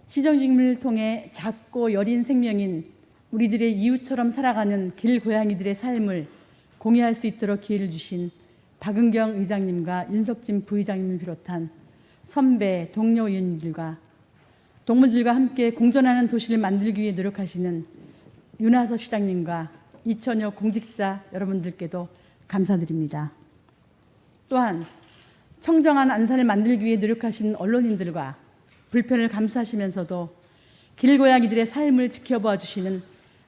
시정직물을 통해 작고 여린 생명인 우리들의 이웃처럼 살아가는 길고양이들의 삶을 공유할 수 있도록 기회를 주신 박은경 의장님과 윤석진 부의장님을 비롯한 선배, 동료 의원님들과 동물들과 함께 공존하는 도시를 만들기 위해 노력하시는 윤하섭 시장님과 이천여 공직자 여러분들께도 감사드립니다. 또한 청정한 안산을 만들기 위해 노력하신 언론인들과 불편을 감수하시면서도 길고양이들의 삶을 지켜봐 주시는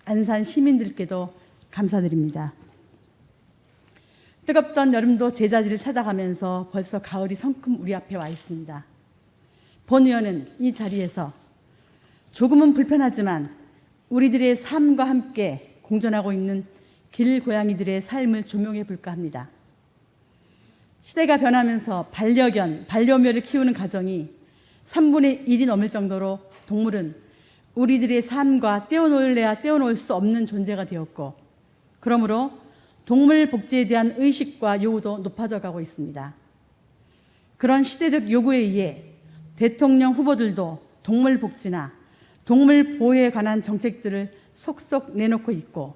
안산 시민들께도 감사드립니다. 뜨겁던 여름도 제자리를 찾아가면서 벌써 가을이 성큼 우리 앞에 와 있습니다. 본 의원은 이 자리에서 조금은 불편하지만 우리들의 삶과 함께 공존하고 있는 길고양이들의 삶을 조명해 볼까 합니다. 시대가 변하면서 반려견, 반려묘를 키우는 가정이 3분의 1이 넘을 정도로 동물은 우리들의 삶과 떼어놓을래야 떼어놓을 수 없는 존재가 되었고, 그러므로 동물 복지에 대한 의식과 요구도 높아져 가고 있습니다. 그런 시대적 요구에 의해 대통령 후보들도 동물 복지나 동물 보호에 관한 정책들을 속속 내놓고 있고,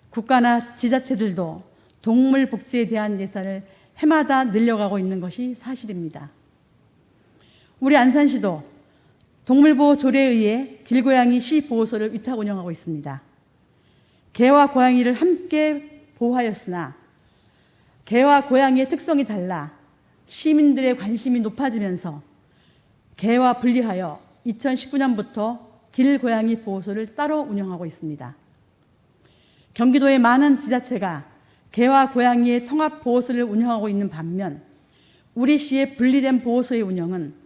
국가나 지자체들도 동물 복지에 대한 예산을 해마다 늘려가고 있는 것이 사실입니다. 우리 안산시도 동물보호 조례에 의해 길고양이 시보호소를 위탁 운영하고 있습니다. 개와 고양이를 함께 보호하였으나 개와 고양이의 특성이 달라 시민들의 관심이 높아지면서 개와 분리하여 2019년부터 길고양이 보호소를 따로 운영하고 있습니다. 경기도의 많은 지자체가 개와 고양이의 통합 보호소를 운영하고 있는 반면 우리 시의 분리된 보호소의 운영은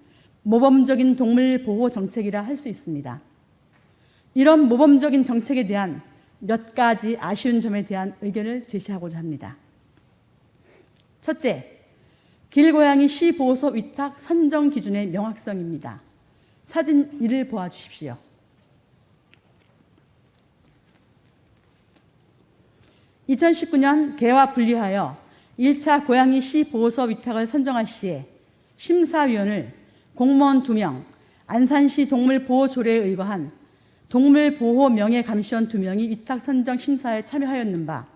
모범적인 동물 보호 정책이라 할 수 있습니다. 이런 모범적인 정책에 대한 몇 가지 아쉬운 점에 대한 의견을 제시하고자 합니다. 첫째, 길고양이 시보호소 위탁 선정 기준의 명확성입니다. 사진 1을 보아주십시오. (2019년) 개와 분리하여 1차 고양이 시보호소 위탁을 선정할 시에 심사위원을 공무원 2명, 안산시 동물보호조례에 의거한 동물보호명예감시원 2명이 위탁 선정 심사에 참여하였는 바,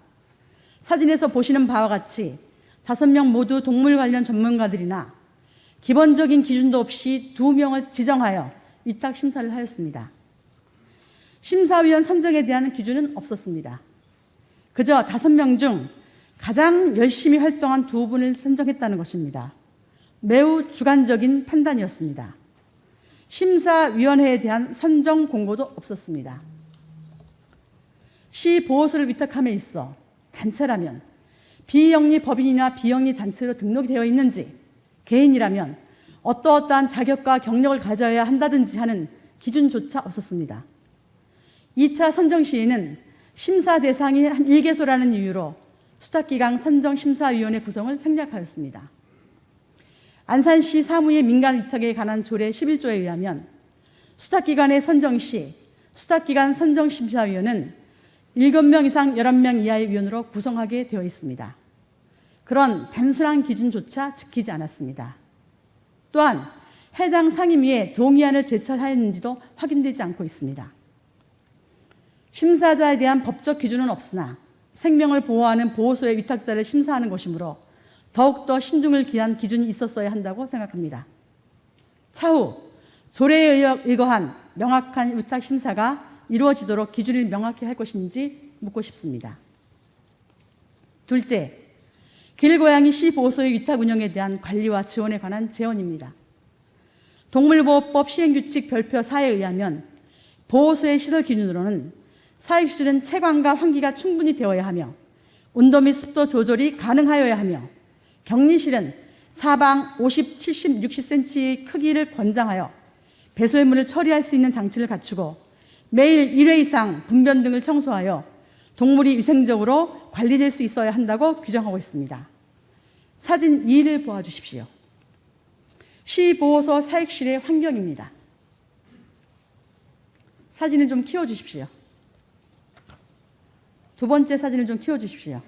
사진에서 보시는 바와 같이 5명 모두 동물 관련 전문가들이나 기본적인 기준도 없이 2명을 지정하여 위탁 심사를 하였습니다. 심사위원 선정에 대한 기준은 없었습니다. 그저 5명 중 가장 열심히 활동한 2분을 선정했다는 것입니다. 매우 주관적인 판단이었습니다. 심사위원회에 대한 선정 공고도 없었습니다. 시보호소를 위탁함에 있어 단체라면 비영리 법인이나 비영리 단체로 등록이 되어 있는지, 개인이라면 어떠어떠한 자격과 경력을 가져야 한다든지 하는 기준조차 없었습니다. 2차 선정 시에는 심사 대상이 한 1개소라는 이유로 수탁기강 선정심사위원회 구성을 생략하였습니다. 안산시 사무의 민간 위탁에 관한 조례 11조에 의하면 수탁기관의 선정 시 수탁기관 선정심사위원은 7명 이상 11명 이하의 위원으로 구성하게 되어 있습니다. 그런 단순한 기준조차 지키지 않았습니다. 또한 해당 상임위에 동의안을 제출하였는지도 확인되지 않고 있습니다. 심사자에 대한 법적 기준은 없으나 생명을 보호하는 보호소의 위탁자를 심사하는 것이므로 더욱더 신중을 기한 기준이 있었어야 한다고 생각합니다. 차후 조례에 의거한 명확한 위탁 심사가 이루어지도록 기준을 명확히 할 것인지 묻고 싶습니다. 둘째, 길고양이 시보호소의 위탁 운영에 대한 관리와 지원에 관한 제언입니다. 동물보호법 시행규칙 별표 4에 의하면 보호소의 시설 기준으로는 사육실은 채광과 환기가 충분히 되어야 하며 온도 및 습도 조절이 가능하여야 하며 격리실은 사방 50, 70, 60cm의 크기를 권장하여 배설물을 처리할 수 있는 장치를 갖추고 매일 1회 이상 분변 등을 청소하여 동물이 위생적으로 관리될 수 있어야 한다고 규정하고 있습니다. 사진 2를 보아주십시오. 시보호소 사육실의 환경입니다. 사진을 좀 키워주십시오. 두 번째 사진을 좀 키워주십시오.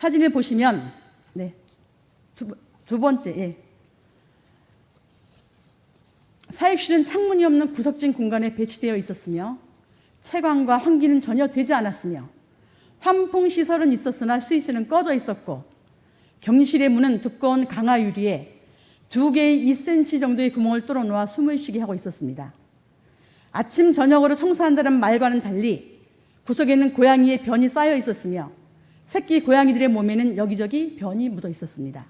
사진을 보시면, 네, 두 번째, 예. 사육실은 창문이 없는 구석진 공간에 배치되어 있었으며 채광과 환기는 전혀 되지 않았으며 환풍시설은 있었으나 스위치는 꺼져 있었고 격리실의 문은 두꺼운 강화 유리에 2개의 2cm 정도의 구멍을 뚫어놓아 숨을 쉬게 하고 있었습니다. 아침 저녁으로 청소한다는 말과는 달리 구석에는 고양이의 변이 쌓여 있었으며 새끼 고양이들의 몸에는 여기저기 변이 묻어 있었습니다.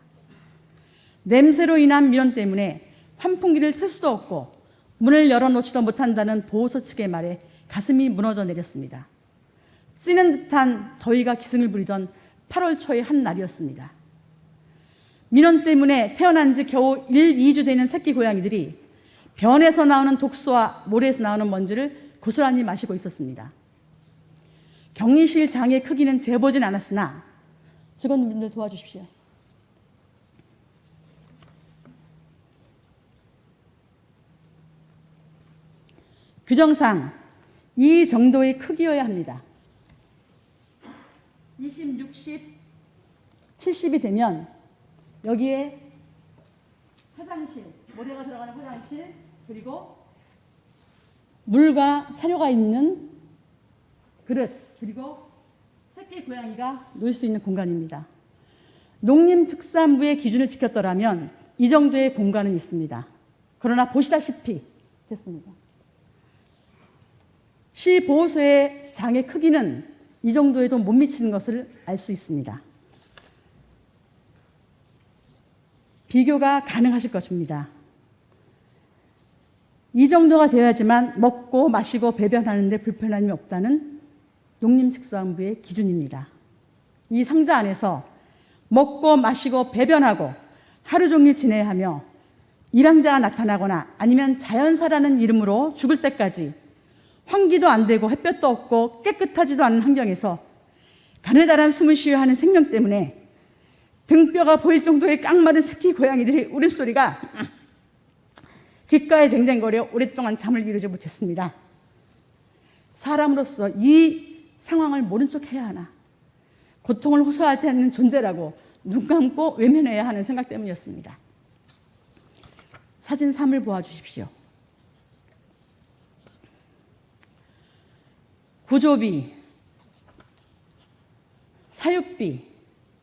냄새로 인한 민원 때문에 환풍기를 틀 수도 없고 문을 열어놓지도 못한다는 보호소 측의 말에 가슴이 무너져 내렸습니다. 찌는 듯한 더위가 기승을 부리던 8월 초의 한 날이었습니다. 민원 때문에 태어난 지 겨우 1, 2주 되는 새끼 고양이들이 변에서 나오는 독소와 모래에서 나오는 먼지를 고스란히 마시고 있었습니다. 격리실 장의 크기는 재보진 않았으나 직원분들 도와주십시오. 규정상 이 정도의 크기여야 합니다. 20, 60, 70이 되면 여기에 화장실, 모래가 들어가는 화장실, 그리고 물과 사료가 있는 그릇, 그리고 새끼 고양이가 놀 수 있는 공간입니다. 농림축산부의 기준을 지켰더라면 이 정도의 공간은 있습니다. 그러나 보시다시피 됐습니다. 시 보호소의 장의 크기는 이 정도에도 못 미치는 것을 알 수 있습니다. 비교가 가능하실 것입니다. 이 정도가 되어야지만 먹고 마시고 배변하는 데 불편함이 없다는 농림축산부의 기준입니다. 이 상자 안에서 먹고 마시고 배변하고 하루 종일 지내야 하며 입양자가 나타나거나 아니면 자연사라는 이름으로 죽을 때까지 환기도 안 되고 햇볕도 없고 깨끗하지도 않은 환경에서 가느다란 숨을 쉬어야 하는 생명 때문에 등뼈가 보일 정도의 깡마른 새끼 고양이들의 울음소리가 귓가에 쟁쟁거려 오랫동안 잠을 이루지 못했습니다. 사람으로서 이 상황을 모른 척 해야 하나, 고통을 호소하지 않는 존재라고 눈 감고 외면해야 하는 생각 때문이었습니다. 사진 3을 보아주십시오. 구조비, 사육비,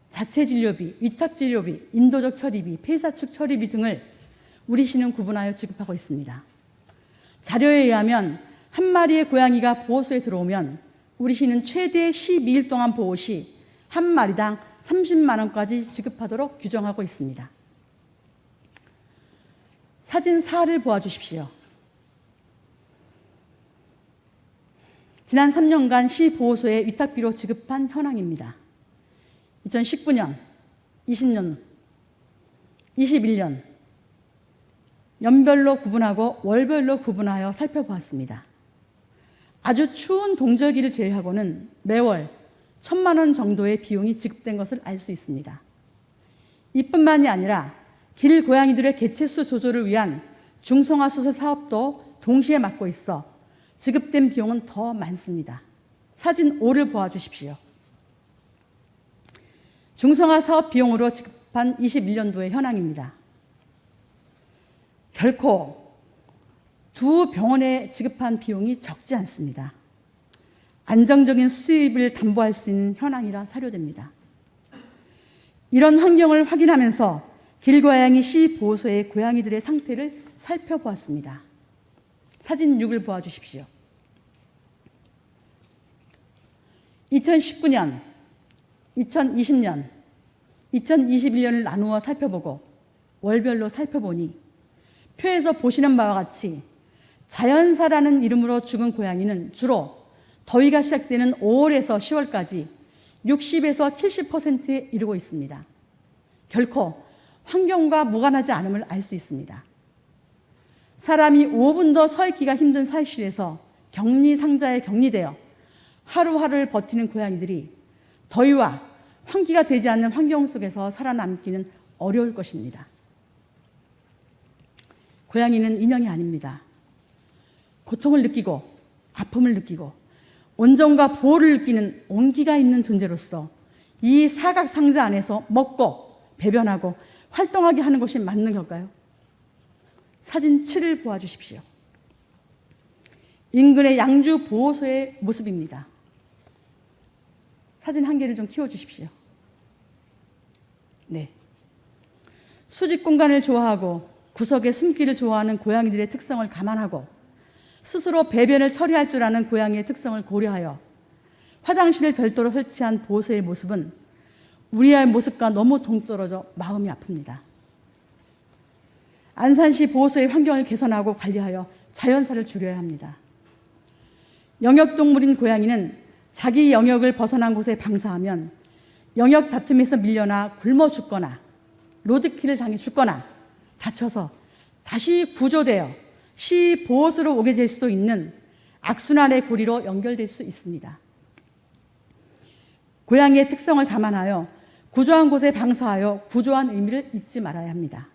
자체진료비, 위탁진료비, 인도적 처리비, 폐사축 처리비 등을 우리 시는 구분하여 지급하고 있습니다. 자료에 의하면 한 마리의 고양이가 보호소에 들어오면 우리 시는 최대 12일 동안 보호 시 한 마리당 30만 원까지 지급하도록 규정하고 있습니다. 사진 4를 보아주십시오. 지난 3년간 시 보호소에 위탁비로 지급한 현황입니다. 2019년, 20년, 21년 연별로 구분하고 월별로 구분하여 살펴보았습니다. 아주 추운 동절기를 제외하고는 매월 1,000만 원 정도의 비용이 지급된 것을 알 수 있습니다. 이뿐만이 아니라 길 고양이들의 개체수 조절을 위한 중성화 수술 사업도 동시에 맡고 있어 지급된 비용은 더 많습니다. 사진 5를 보아주십시오. 중성화 사업 비용으로 지급한 21년도의 현황입니다. 결코 두 병원에 지급한 비용이 적지 않습니다. 안정적인 수입을 담보할 수 있는 현황이라 사료됩니다. 이런 환경을 확인하면서 길고양이 시 보호소의 고양이들의 상태를 살펴보았습니다. 사진 6을 보아주십시오. 2019년, 2020년, 2021년을 나누어 살펴보고 월별로 살펴보니 표에서 보시는 바와 같이 자연사라는 이름으로 죽은 고양이는 주로 더위가 시작되는 5월에서 10월까지 60에서 70%에 이르고 있습니다. 결코 환경과 무관하지 않음을 알 수 있습니다. 사람이 5분도 서 있기가 힘든 사육실에서 격리 상자에 격리되어 하루하루를 버티는 고양이들이 더위와 환기가 되지 않는 환경 속에서 살아남기는 어려울 것입니다. 고양이는 인형이 아닙니다. 고통을 느끼고 아픔을 느끼고 온정과 보호를 느끼는 온기가 있는 존재로서 이 사각 상자 안에서 먹고 배변하고 활동하게 하는 것이 맞는 걸까요? 사진 7을 보아주십시오. 인근의 양주 보호소의 모습입니다. 사진 한 개를 좀 키워주십시오. 네. 수직 공간을 좋아하고 구석에 숨기를 좋아하는 고양이들의 특성을 감안하고 스스로 배변을 처리할 줄 아는 고양이의 특성을 고려하여 화장실을 별도로 설치한 보호소의 모습은 우리의 모습과 너무 동떨어져 마음이 아픕니다. 안산시 보호소의 환경을 개선하고 관리하여 자연사를 줄여야 합니다. 영역동물인 고양이는 자기 영역을 벗어난 곳에 방사하면 영역 다툼에서 밀려나 굶어 죽거나 로드킬을 당해 죽거나 다쳐서 다시 구조되어 시 보호소로 오게 될 수도 있는 악순환의 고리로 연결될 수 있습니다. 고양이의 특성을 감안하여 구조한 곳에 방사하여 구조한 의미를 잊지 말아야 합니다.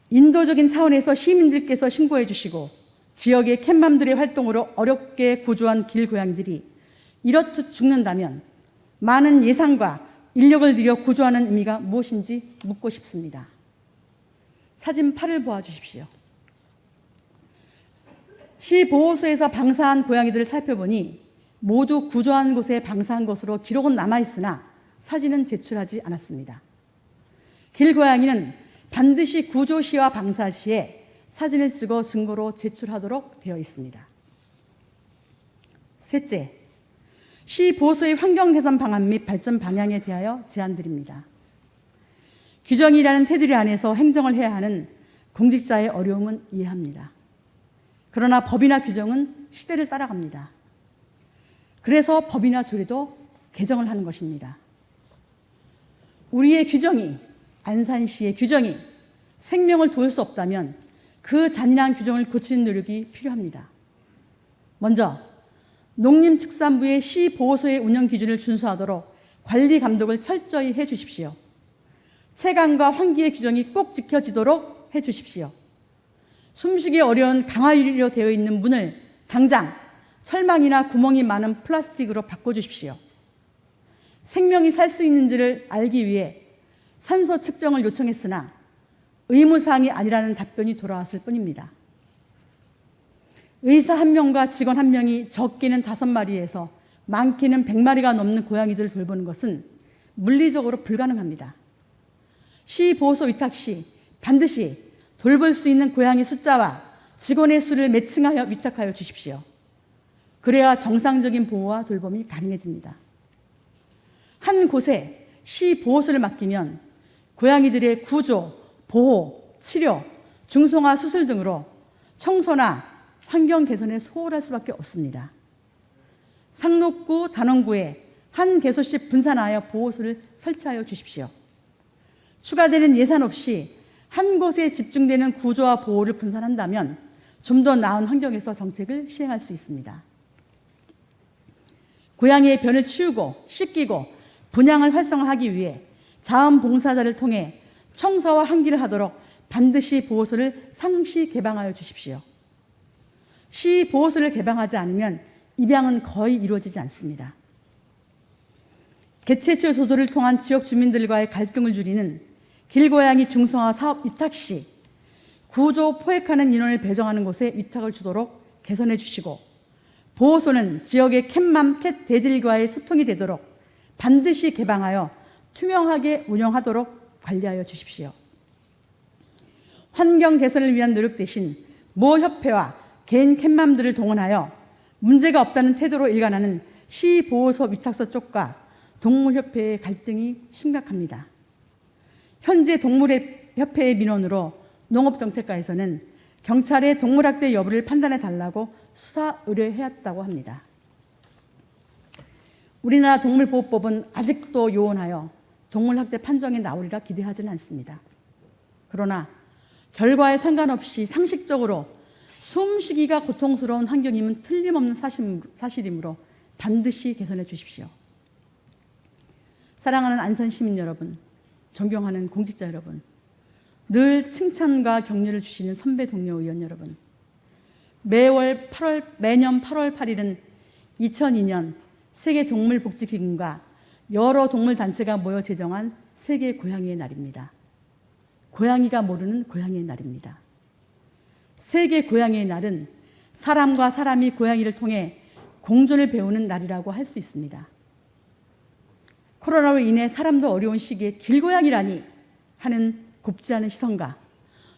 인도적인 차원에서 시민들께서 신고해 주시고 지역의 캣맘들의 활동으로 어렵게 구조한 길고양이들이 이렇듯 죽는다면 많은 예산과 인력을 들여 구조하는 의미가 무엇인지 묻고 싶습니다. 사진 8을 보아주십시오. 시 보호소에서 방사한 고양이들을 살펴보니 모두 구조한 곳에 방사한 것으로 기록은 남아있으나 사진은 제출하지 않았습니다. 길고양이는 반드시 구조 시와 방사 시에 사진을 찍어 증거로 제출하도록 되어 있습니다. 셋째, 시 보호소의 환경 개선 방안 및 발전 방향에 대하여 제안드립니다. 규정이라는 테두리 안에서 행정을 해야 하는 공직자의 어려움은 이해합니다. 그러나 법이나 규정은 시대를 따라갑니다. 그래서 법이나 조례도 개정을 하는 것입니다. 우리의 규정이, 안산시의 규정이 생명을 도울 수 없다면 그 잔인한 규정을 고치는 노력이 필요합니다. 먼저 농림축산부의 시 보호소의 운영 기준을 준수하도록 관리 감독을 철저히 해 주십시오. 채광과 환기의 규정이 꼭 지켜지도록 해 주십시오. 숨쉬기 어려운 강화유리로 되어 있는 문을 당장 철망이나 구멍이 많은 플라스틱으로 바꿔주십시오. 생명이 살 수 있는지를 알기 위해 산소 측정을 요청했으나 의무사항이 아니라는 답변이 돌아왔을 뿐입니다. 의사 1명과 직원 1명이 적게는 5마리에서 많게는 100마리가 넘는 고양이들을 돌보는 것은 물리적으로 불가능합니다. 시 보호소 위탁 시 반드시 돌볼 수 있는 고양이 숫자와 직원의 수를 매칭하여 위탁하여 주십시오. 그래야 정상적인 보호와 돌봄이 가능해집니다. 한 곳에 시 보호소를 맡기면 고양이들의 구조, 보호, 치료, 중성화 수술 등으로 청소나 환경 개선에 소홀할 수밖에 없습니다. 상록구, 단원구에 한 개소씩 분산하여 보호소를 설치하여 주십시오. 추가되는 예산 없이 한 곳에 집중되는 구조와 보호를 분산한다면 좀 더 나은 환경에서 정책을 시행할 수 있습니다. 고양이의 변을 치우고 씻기고 분양을 활성화하기 위해 자원봉사자를 통해 청소와 환기를 하도록 반드시 보호소를 상시 개방하여 주십시오. 시 보호소를 개방하지 않으면 입양은 거의 이루어지지 않습니다. 개체치유 조도를 통한 지역 주민들과의 갈등을 줄이는 길고양이 중성화 사업 위탁 시 구조 포획하는 인원을 배정하는 곳에 위탁을 주도록 개선해 주시고 보호소는 지역의 캣맘, 캣 대들과의 소통이 되도록 반드시 개방하여 투명하게 운영하도록 관리하여 주십시오. 환경 개선을 위한 노력 대신 모 협회와 개인 캣맘들을 동원하여 문제가 없다는 태도로 일관하는 시 보호소 위탁소 쪽과 동물협회의 갈등이 심각합니다. 현재 동물협회의 민원으로 농업정책과에서는 경찰의 동물학대 여부를 판단해달라고 수사 의뢰해왔다고 합니다. 우리나라 동물보호법은 아직도 요원하여 동물학대 판정이 나오리라 기대하지는 않습니다. 그러나 결과에 상관없이 상식적으로 숨쉬기가 고통스러운 환경임은 틀림없는 사실이므로 반드시 개선해 주십시오. 사랑하는 안산 시민 여러분, 존경하는 공직자 여러분, 늘 칭찬과 격려를 주시는 선배 동료 의원 여러분, 매년 8월 8일은 2002년 세계동물복지기금과 여러 동물단체가 모여 제정한 세계 고양이의 날입니다. 고양이가 모르는 고양이의 날입니다. 세계 고양이의 날은 사람과 사람이 고양이를 통해 공존을 배우는 날이라고 할 수 있습니다. 코로나로 인해 사람도 어려운 시기에 길고양이라니 하는 곱지 않은 시선과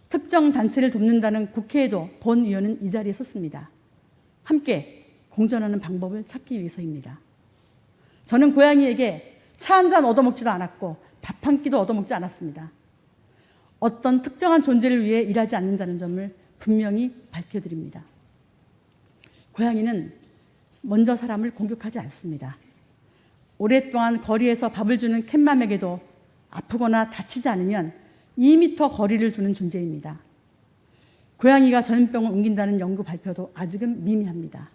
특정 단체를 돕는다는 국회에도 본 의원은 이 자리에 섰습니다. 함께 공존하는 방법을 찾기 위해서입니다. 저는 고양이에게 차 한 잔 얻어먹지도 않았고 밥 한 끼도 얻어먹지 않았습니다. 어떤 특정한 존재를 위해 일하지 않는다는 점을 분명히 밝혀드립니다. 고양이는 먼저 사람을 공격하지 않습니다. 오랫동안 거리에서 밥을 주는 캣맘에게도 아프거나 다치지 않으면 2m 거리를 두는 존재입니다. 고양이가 전염병을 옮긴다는 연구 발표도 아직은 미미합니다.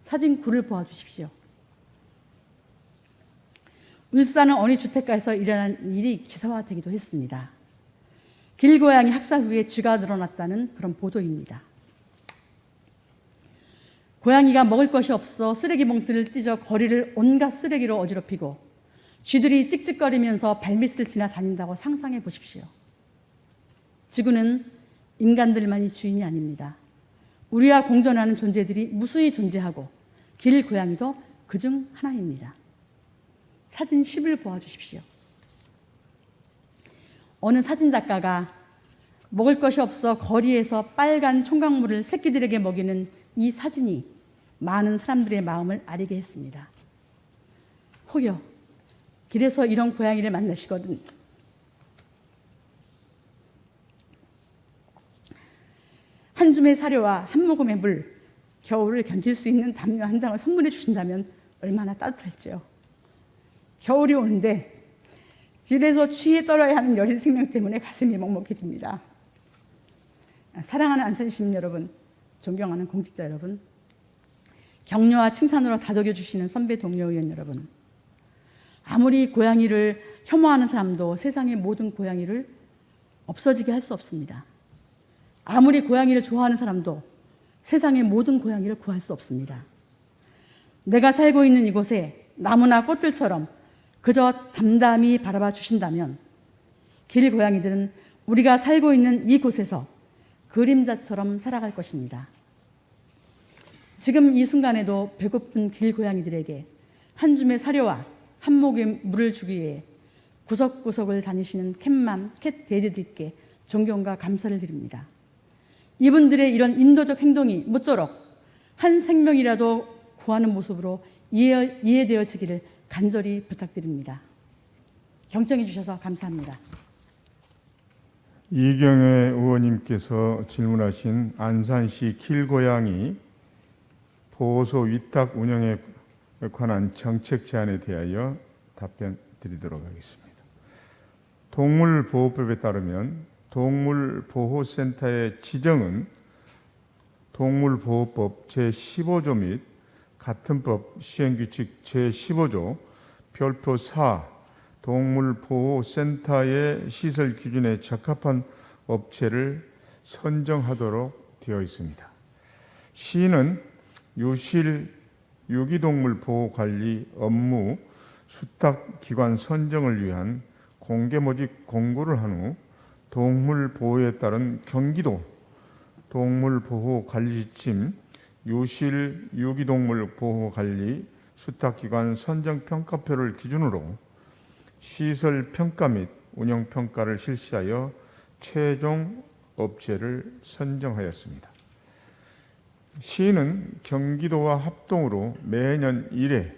사진 9를 보아주십시오. 울산은 어느 주택가에서 일어난 일이 기사화되기도 했습니다. 길고양이 학살 후에 쥐가 늘어났다는 그런 보도입니다. 고양이가 먹을 것이 없어 쓰레기 봉투를 찢어 거리를 온갖 쓰레기로 어지럽히고 쥐들이 찍찍거리면서 발밑을 지나 다닌다고 상상해 보십시오. 지구는 인간들만이 주인이 아닙니다. 우리와 공존하는 존재들이 무수히 존재하고 길고양이도 그중 하나입니다. 사진 10을 보아주십시오. 어느 사진작가가 먹을 것이 없어 거리에서 빨간 총각물을 새끼들에게 먹이는 이 사진이 많은 사람들의 마음을 아리게 했습니다. 혹여 길에서 이런 고양이를 만나시거든 한 줌의 사료와 한 모금의 물, 겨울을 견딜 수 있는 담요 한 장을 선물해 주신다면 얼마나 따뜻할지요. 겨울이 오는데 길에서 추위에 떨어야 하는 여린 생명 때문에 가슴이 먹먹해집니다. 사랑하는 안산시민 여러분, 존경하는 공직자 여러분, 격려와 칭찬으로 다독여 주시는 선배 동료 의원 여러분, 아무리 고양이를 혐오하는 사람도 세상의 모든 고양이를 없어지게 할 수 없습니다. 아무리 고양이를 좋아하는 사람도 세상의 모든 고양이를 구할 수 없습니다. 내가 살고 있는 이곳에 나무나 꽃들처럼 그저 담담히 바라봐 주신다면 길고양이들은 우리가 살고 있는 이곳에서 그림자처럼 살아갈 것입니다. 지금 이 순간에도 배고픈 길고양이들에게 한 줌의 사료와 한 모금의 물을 주기 위해 구석구석을 다니시는 캣맘, 캣 데이들께 존경과 감사를 드립니다. 이분들의 이런 인도적 행동이 모쪼록 한 생명이라도 구하는 모습으로 이해되어지기를 간절히 부탁드립니다. 경청해 주셔서 감사합니다. 이경애 의원님께서 질문하신 안산시 길고양이 보호소 위탁 운영에 관한 정책 제안에 대하여 답변 드리도록 하겠습니다. 동물보호법에 따르면 동물보호센터의 지정은 동물보호법 제15조 및 같은 법 시행규칙 제15조 별표 4 동물보호센터의 시설 기준에 적합한 업체를 선정하도록 되어 있습니다. 시는 유실 유기동물 보호관리 업무 수탁기관 선정을 위한 공개모집 공고를 한 후 동물보호에 따른 경기도 동물보호관리지침 유실 유기동물 보호관리 수탁기관 선정평가표를 기준으로 시설평가 및 운영평가를 실시하여 최종 업체를 선정하였습니다. 시는 경기도와 합동으로 매년 1회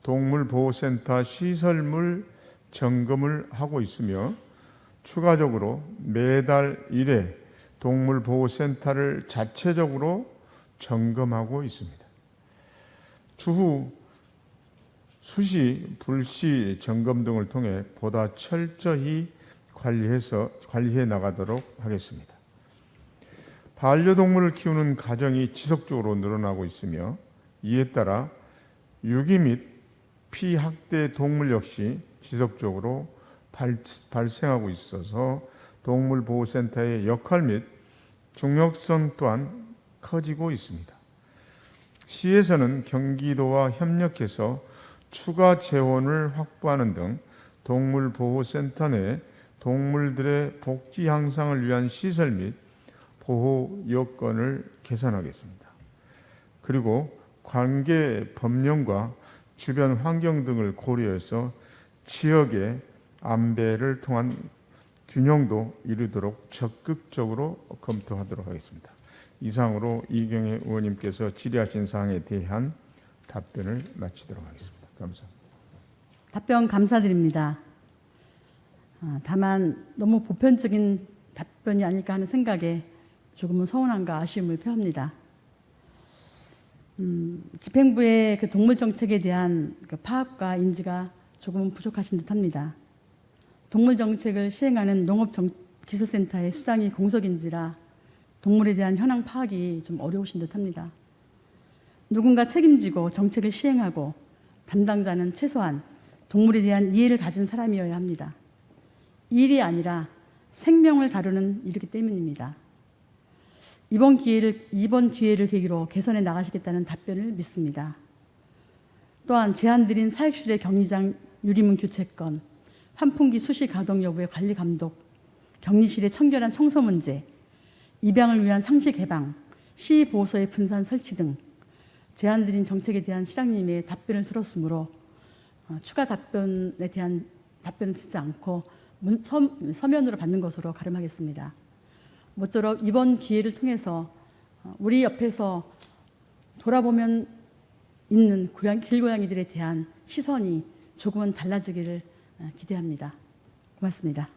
동물보호센터 시설물 점검을 하고 있으며 추가적으로 매달 1회 동물보호센터를 자체적으로 점검하고 있습니다. 추후 수시, 불시 점검 등을 통해 보다 철저히 관리해 나가도록 하겠습니다. 반려동물을 키우는 가정이 지속적으로 늘어나고 있으며 이에 따라 유기 및 피학대 동물 역시 지속적으로 발생하고 있어서 동물보호센터의 역할 및 중요성 또한 커지고 있습니다. 시에서는 경기도와 협력해서 추가 재원을 확보하는 등 동물보호센터 내 동물들의 복지 향상을 위한 시설 및 보호 여건을 개선하겠습니다. 그리고 관계 법령과 주변 환경 등을 고려해서 지역의 안배를 통한 균형도 이루도록 적극적으로 검토하도록 하겠습니다. 이상으로 이경혜 의원님께서 질의하신 사항에 대한 답변을 마치도록 하겠습니다. 감사합니다. 답변 감사드립니다. 다만 너무 보편적인 답변이 아닐까 하는 생각에 조금은 서운함과 아쉬움을 표합니다. 집행부의 그 동물 정책에 대한 그 파악과 인지가 조금은 부족하신 듯합니다. 동물 정책을 시행하는 농업기술센터의 수장이 공석인지라 동물에 대한 현황 파악이 좀 어려우신 듯합니다. 누군가 책임지고 정책을 시행하고 담당자는 최소한 동물에 대한 이해를 가진 사람이어야 합니다. 일이 아니라 생명을 다루는 일이기 때문입니다. 이번 기회를 계기로 개선해 나가시겠다는 답변을 믿습니다. 또한 제안드린 사육실의 격리장 유리문 교체권, 환풍기 수시 가동 여부의 관리 감독, 격리실의 청결한 청소 문제, 입양을 위한 상시 개방, 시보호소의 분산 설치 등 제안드린 정책에 대한 시장님의 답변을 들었으므로 추가 답변에 대한 답변을 듣지 않고 서면으로 받는 것으로 가름하겠습니다. 모쪼록 이번 기회를 통해서 우리 옆에서 돌아보면 있는 길고양이들에 대한 시선이 조금은 달라지기를 기대합니다. 고맙습니다.